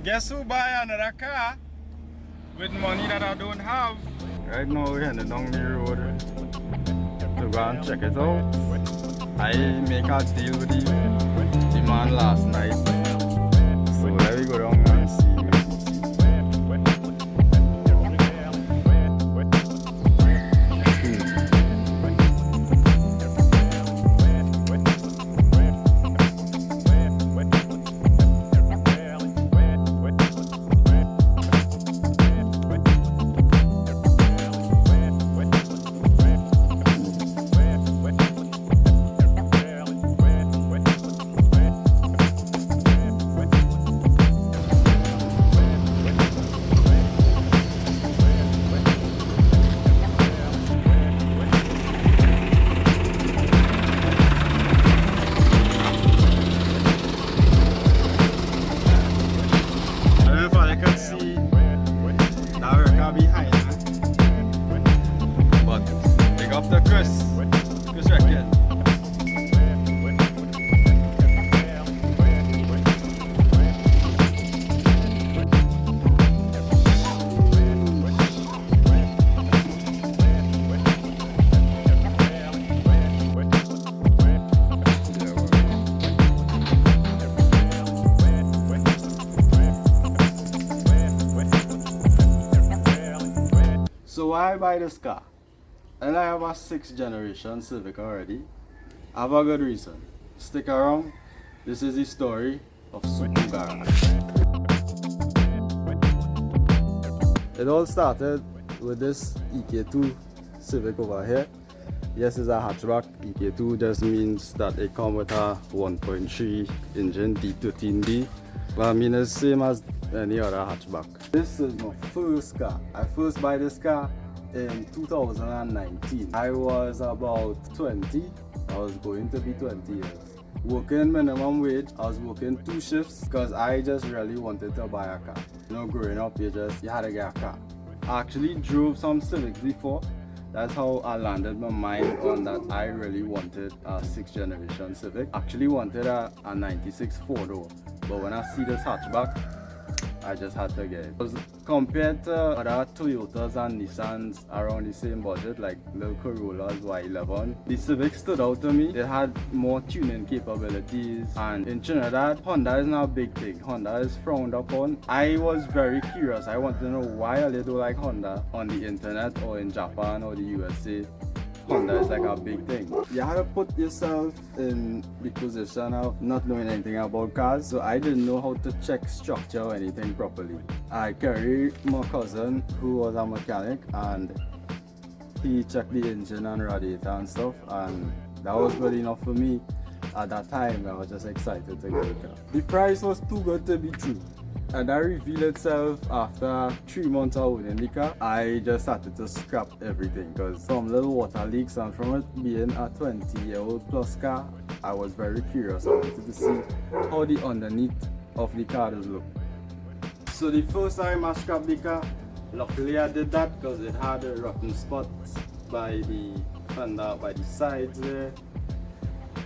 Guess who buy another car with money that I don't have? Right now we're heading down the road to go and check it out. I make a deal with the man last night. So let me go down and see. So why buy this car? And I have a 6th generation Civic already. I have a good reason. Stick around. This is the story of Suku Garage. It all started with this EK2 Civic over here. Yes, it's a hatchback. EK2 just means that it comes with a 1.3 engine D13D. Well, I mean it's the same as any other hatchback. This is my first car. I first buy this car in 2019. I was about 20. I was going to be 20 years. Working minimum wage. I was working 2 shifts because I just really wanted to buy a car. You know, growing up, you had to get a car. I actually drove some Civics before. That's how I landed my mind on that I really wanted a 6th generation Civic. Actually wanted a 96 4-door. But when I see this hatchback, I just had to get it. Because compared to other Toyotas and Nissans around the same budget, like little Corollas, Y11, the Civic stood out to me. It had more tuning capabilities, and in Trinidad, Honda is not a big thing. Honda is frowned upon. I was very curious. I wanted to know why they don't like Honda on the internet or in Japan or the USA. Honda is like a big thing. You have to put yourself in the position of not knowing anything about cars, so I didn't know how to check structure or anything properly. I carried my cousin who was a mechanic, and he checked the engine and radiator and stuff, and that was good enough for me. At that time, I was just excited to get a car. The price was too good to be true. And that revealed itself after 3 months of owning the car. I just started to scrap everything because from little water leaks and from it being a 20-year-old plus car, I was very curious. I wanted to see how the underneath of the car does look. So the first time I scrapped the car, luckily I did that because it had a rotten spot by the fender, by the sides there.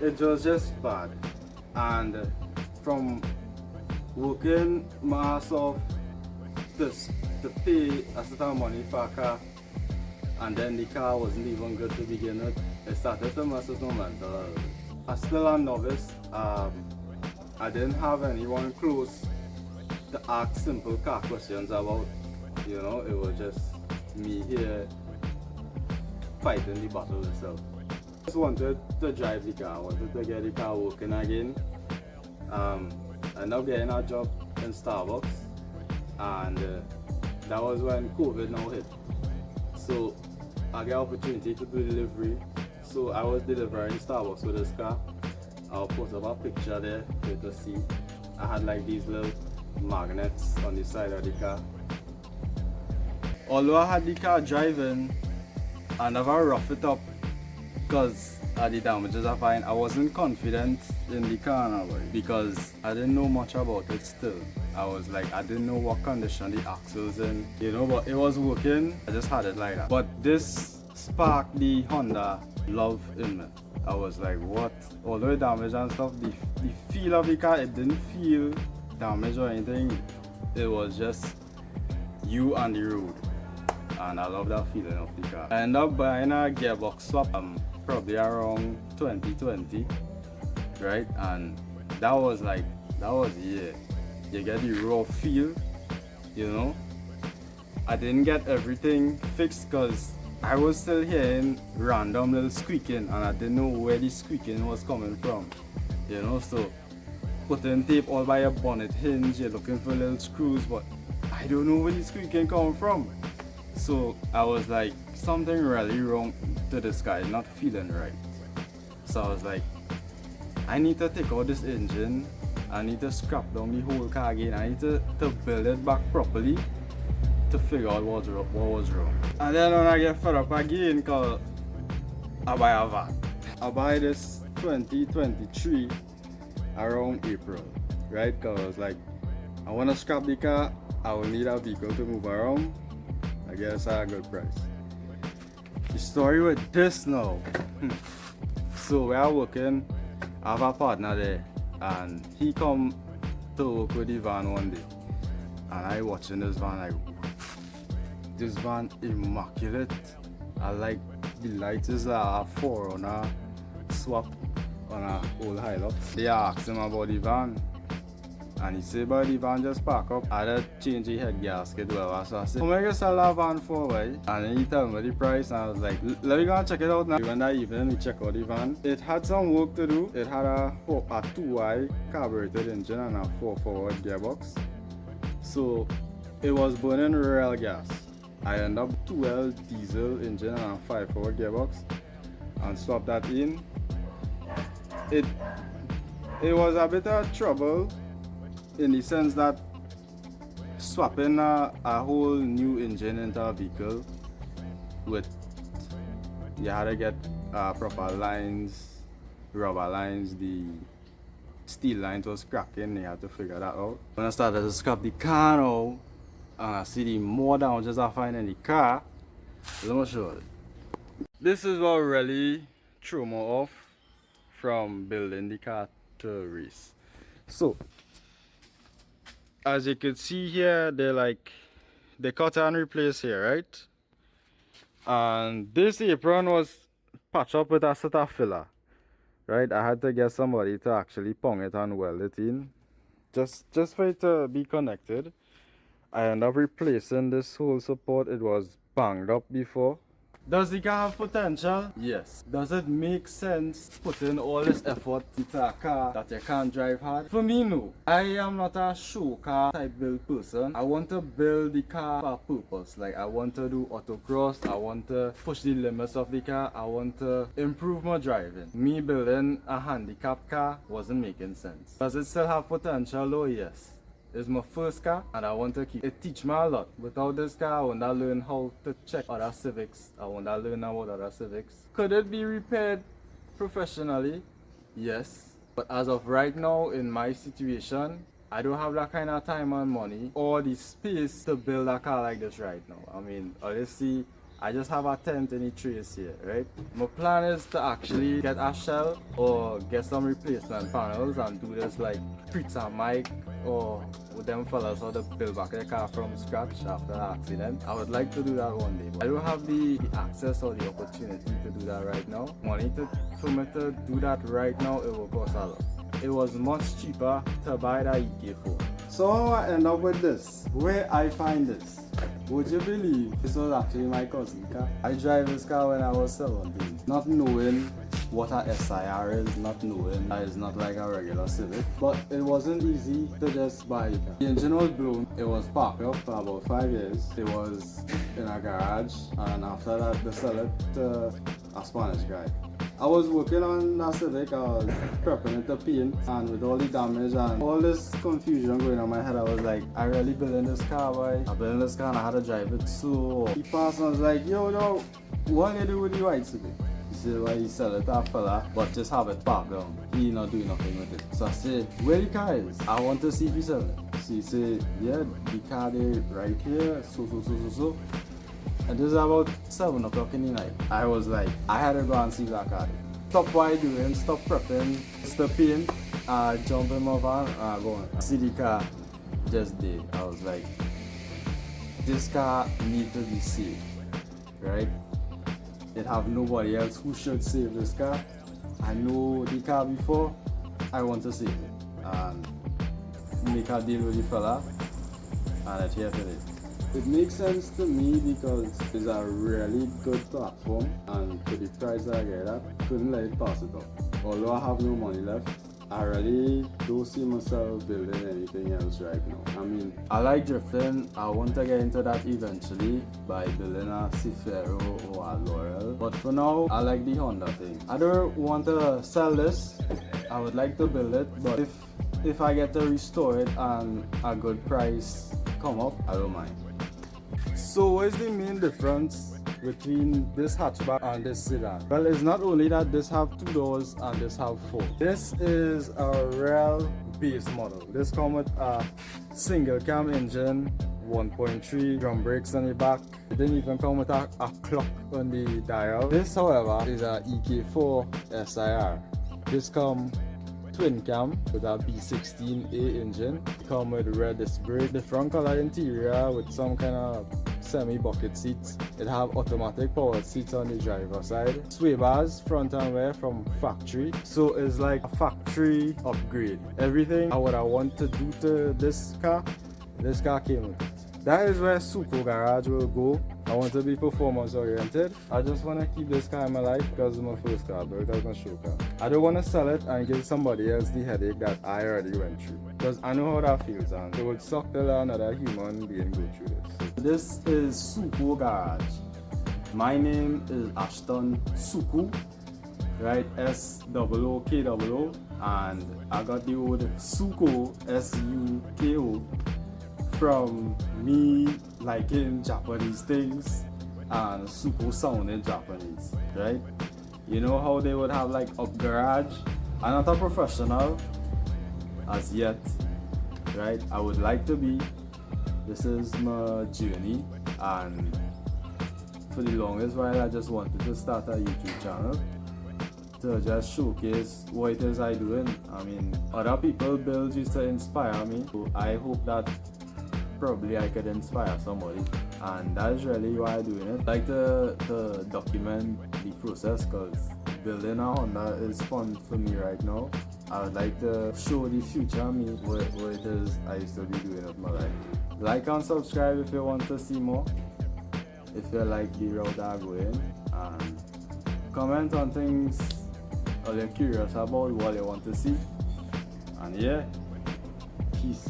It was just bad. And from working my ass off to pay a certain money for a car, and then the car wasn't even good to begin with, it started to mess with my mental health. I'm still a novice. I didn't have anyone close to ask simple car questions about. You know, it was just me here fighting the battle itself. I just wanted to drive the car. I wanted to get the car working again. I ended up getting a job in Starbucks, and that was when COVID now hit. So I got opportunity to do delivery. So I was delivering Starbucks with this car. I'll put up a picture there for you to see. I had like these little magnets on the side of the car. Although I had the car driving, I never rough it up because of the damages I find. I wasn't confident in the car now because I didn't know much about it still. I was like, I didn't know what condition the axle's in, you know, but it was working. I just had it like that. But this sparked the Honda love in me. I was like, what? Although it damaged and stuff, the feel of the car, it didn't feel damaged or anything. it was just you on the road, and I love that feeling of the car. I ended up buying a gearbox swap probably around 2020, right? And that was yeah, you get the raw feel, you know. I didn't get everything fixed because I was still hearing random little squeaking, and I didn't know where the squeaking was coming from, you know. So putting tape all by your bonnet hinge, you're looking for little screws, but I don't know where the squeaking come from. So I was like, something really wrong to this guy, not feeling right. So I was like, I need to take out this engine, I need to scrap down the whole car again, I need to build it back properly to figure out what was wrong. And then when I get fed up again, because I buy a van. I buy this 2023 around April, right? Because I was like, I want to scrap the car, I will need a vehicle to move around. I guess at a good price. The story with this now. So we are working, I have a partner there, and he come to work with the van one day, and I watching this van like, this van immaculate. I like the lights is a 4-runner swap on a old Hilux. They asked him about the van, and he said, but the van just park up. I had to change the head gasket, whatever. So I said, how am I gonna sell that van for, right? And then he told me the price, and I was like, let me go and check it out now. We went that evening, we checked out the van. It had some work to do. It had a 2Y carbureted engine and a 4-forward gearbox. So it was burning real gas. I ended up 2L diesel engine and a 5-forward gearbox and swapped that in. It was a bit of trouble in the sense that swapping a whole new engine into a vehicle with, you had to get proper lines, rubber lines, the steel lines was cracking, you had to figure that out. When I started to scrap the car now, and I see the more damages I find in the car, let me show you. This is what really threw me off from building the car to race. So as you can see here, they cut and replace here, right? And this apron was patched up with a set of filler, right? I had to get somebody to actually pong it and weld it in, just for it to be connected. I ended up replacing this whole support. It was banged up before. Does the car have potential? Yes. Does it make sense putting all this effort into a car that you can't drive hard? For me, no. I am not a show car type build person. I want to build the car for a purpose. Like, I want to do autocross, I want to push the limits of the car, I want to improve my driving. Me building a handicapped car wasn't making sense. Does it still have potential though? Yes. It's my first car and I want to keep it. Teach me a lot. Without this car, I want to learn how to check other Civics. I want to learn about other Civics. Could it be repaired professionally? Yes. But as of right now, in my situation, I don't have that kind of time and money or the space to build a car like this right now. I mean, honestly, I just have a tent in the trace here, right? My plan is to actually get a shell or get some replacement panels and do this like Pizza Mike or with them fellas how to build back the car from scratch after the accident. I would like to do that one day, but I don't have the access or the opportunity to do that right now. For me to do that right now, it will cost a lot. It was much cheaper to buy that EK4. So I end up with this. Where I find this? Would you believe this was actually my cousin's car? I drive this car when I was 17, not knowing what a SiR is, not knowing that it's not like a regular Civic. But it wasn't easy to just buy the car. The engine was blown, it was parked up for about 5 years. It was in a garage, and after that they sold it to a Spanish guy. I was working on that Civic, I was prepping it to paint, and with all the damage and all this confusion going on in my head, I was like, I really building this car, boy. I building this car and I had to drive it. So he passed and was like, yo, what do you do with the white Civic? He said, well, he sell it to a fella, but just have it parked down. He not doing nothing with it. So I said, where the car is? I want to see if he sell it. So he said, yeah, the car is right here, so. And this is about 7 o'clock in the night. I was like, I had to go and see that car. Stop what I doing, stop prepping, stop in, jump in my van, go on. See the car just did. I was like, this car need to be saved, right? It have nobody else who should save this car. I know the car before, I want to save it and make a deal with the fella, and it's here today. It makes sense to me because it's a really good platform, and for the price that I get at, couldn't let it pass it up. Although I have no money left, I really don't see myself building anything else right now. I mean, I like drifting. I want to get into that eventually by building a SiR or a Laurel. But for now, I like the Honda thing. I don't want to sell this. I would like to build it, but if I get to restore it and a good price come up, I don't mind. So what is the main difference between this hatchback and this sedan? Well, it's not only that this have 2 doors and this have 4. This is a real base model. This comes with a single cam engine, 1.3 drum brakes on the back. It didn't even come with a clock on the dial. This, however, is a EK4 SiR. This comes twin cam with a B16A engine. It comes with red disc brake, the front color interior with some kind of semi-bucket seats. It have automatic power seats on the driver's side. Sway bars front and rear from factory. So it's like a factory upgrade. Everything what I want to do to this car came with it. That is where Suco Garage will go. I want to be performance oriented. I just want to keep this car in my life because it's my first car, but it's my show car. I don't want to sell it and give somebody else the headache that I already went through, because I know how that feels, and it would suck to let another human being go through this. So this is Suco Garage. My name is Ashton Suku, right? SOOKOO, and I got the word Suko, SUKO, from me liking Japanese things and Suko sounding Japanese, right? You know how they would have like up garage? I'm not a professional as yet, right? I would like to be. This is my journey, and for the longest while I just wanted to start a YouTube channel to just showcase what it is I doing. I mean, other people builds used to inspire me, so I hope that probably I could inspire somebody, and that's really why I'm doing it. I like to document the process, because building a Honda is fun for me right now. I would like to show the future me what it is I used to be doing with my life. Like and subscribe if you want to see more, if you like the route I'm going, and comment on things or you're curious about what you want to see. And yeah, peace.